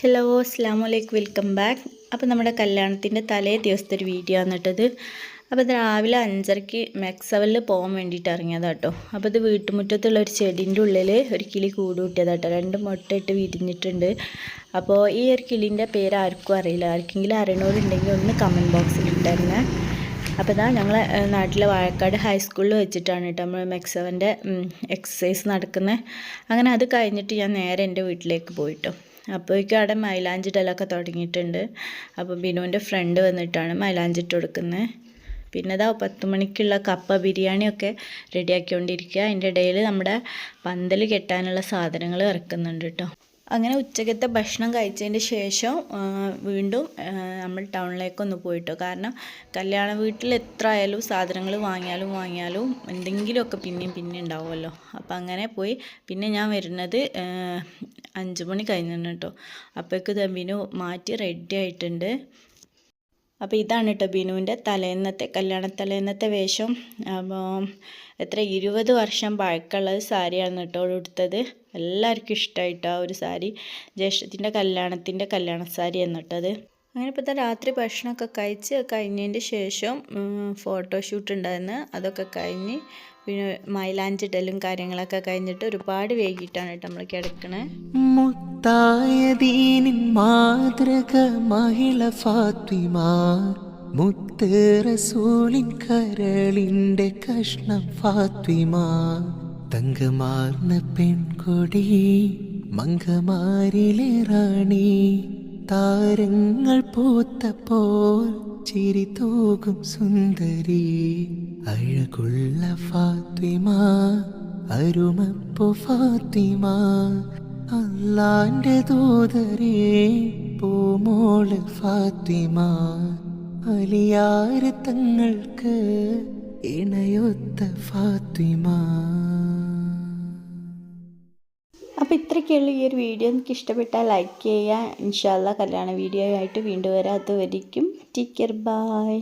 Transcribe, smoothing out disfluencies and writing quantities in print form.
Hello അസ്സലാമു അലൈക്കും welcome back. അപ്പോൾ നമ്മുടെ കല്യാണത്തിൻ്റെ തലേ ദിവസത്തെ ഒരു വീഡിയോ ആണ് കേട്ടത്. അപ്പോൾ ഇത് രാവിലെ 5:30 മെക്സവലിൽ പോകാൻ വേണ്ടിയിട്ട് ഇറങ്ങിയതാണ് കേട്ടോ. അപ്പോൾ ഇത് വീട്ടുമുറ്റത്തുള്ള ഒരു ചെടീൻ്റെ ഉള്ളിൽ ഒരു കിളി കൂട് കൂട്ടിയതാണ് കേട്ടോ. 2 മുട്ടയിട്ട് വിരിഞ്ഞിട്ടുണ്ട്. അപ്പോൾ ഈ ഒരു കിളീൻ്റെ പേര് ആർക്കും അറിയില്ല. ആർക്കെങ്കിലും അറിയണവരുണ്ടെങ്കിൽ ഒന്ന് കമൻറ്റ് ബോക്സിൽ ഇട്ടായിരുന്നേ. അപ്പോൾ ഇതാ ഞങ്ങളെ നാട്ടിലെ വാഴക്കാട് ഹൈസ്കൂളിൽ വെച്ചിട്ടാണ് കേട്ടോ നമ്മൾ മെക്സവൻ്റെ എക്സസൈസ് നടക്കുന്നത്. അങ്ങനെ അത് കഴിഞ്ഞിട്ട് ഞാൻ നേരെ എൻ്റെ വീട്ടിലേക്ക് പോയിട്ടോ. അപ്പോഴേക്കും അവിടെ മൈലാഞ്ചി ഇടലൊക്കെ തുടങ്ങിയിട്ടുണ്ട്. അപ്പോൾ ബിനുവിൻ്റെ ഫ്രണ്ട് വന്നിട്ടാണ് മൈലാഞ്ചി ഇട്ട് കൊടുക്കുന്നത്. പിന്നെ ഇതാ 10 മണിക്കുള്ള കപ്പ ബിരിയാണിയൊക്കെ റെഡിയാക്കിക്കൊണ്ടിരിക്കുക. അതിൻ്റെ ഇടയിൽ നമ്മുടെ പന്തൽ കെട്ടാനുള്ള സാധനങ്ങൾ ഇറക്കുന്നുണ്ട് കേട്ടോ. അങ്ങനെ ഉച്ചക്കത്തെ ഭക്ഷണം കഴിച്ചതിന് ശേഷം വീണ്ടും നമ്മൾ ടൗണിലേക്കൊന്ന് പോയിട്ടോ. കാരണം കല്യാണ വീട്ടിൽ എത്ര ആയാലും സാധനങ്ങൾ വാങ്ങിയാലും എന്തെങ്കിലുമൊക്കെ പിന്നെയും ഉണ്ടാവുമല്ലോ. അപ്പോൾ അങ്ങനെ പോയി. പിന്നെ ഞാൻ വരുന്നത് 5 മണി കഴിഞ്ഞിട്ടുണ്ട് കേട്ടോ. അപ്പോഴേക്ക് ബിനു മാറ്റി റെഡി ആയിട്ടുണ്ട്. അപ്പോൾ ഇതാണ് കേട്ടോ ബിനുവിൻ്റെ കല്യാണ തലേന്നത്തെ വേഷം. അപ്പോൾ 20 വർഷം പഴക്കമുള്ള സാരിയാണ് കേട്ടോ എടുത്തത്. എല്ലാവർക്കും ഇഷ്ടമായിട്ടോ ആ ഒരു സാരി. ജ്യേഷ്ഠത്തിൻ്റെ കല്യാണ സാരി എന്നിട്ടത്. അങ്ങനെ ഇപ്പോൾ രാത്രി ഭക്ഷണമൊക്കെ കഴിഞ്ഞതിൻ്റെ ശേഷം ഫോട്ടോഷൂട്ട് ഉണ്ടായിരുന്നു. അതൊക്കെ കഴിഞ്ഞ് പിന്നെ മൈലാഞ്ചിടലും കാര്യങ്ങളൊക്കെ കഴിഞ്ഞിട്ട് ഒരുപാട് വൈകിട്ടാണ് കേട്ടോ നമ്മൾ കിടക്കണേ. മുത്തായ ദീനിൻ മാതൃക മഹിള ഫാത്തിമ, മുത്ത് റസൂലിൻ കരളിൻ്റെ കഷ്ണം ഫാത്തിമ, തങ്കമാർന്ന പെൺകൊടി മങ്കമാരിലെ റാണി, താരങ്ങൾ പൂത്തപ്പോൾ ചിരി തൂകും സുന്ദരി, അഴകുള്ള ഫാത്തിമ, അരുമപ്പു ഫാത്തിമ, അല്ലാന്റെ ദൂതരേ പൂമോള് ഫാത്തിമ, അലിയാര് തങ്ങൾക്ക് ഇണയൊത്ത ഫാത്തിമ. അപ്പോൾ ഇത്രയ്ക്കുള്ള ഈ ഒരു വീഡിയോ എനിക്ക് ഇഷ്ടപ്പെട്ടാൽ ലൈക്ക് ചെയ്യുക. ഇൻഷാ അല്ലാഹ് കല്യാണ വീഡിയോ ആയിട്ട് വീണ്ടും വരാം. അതുവരെയ്ക്കും ടേക്ക് കെയർ, ബൈ.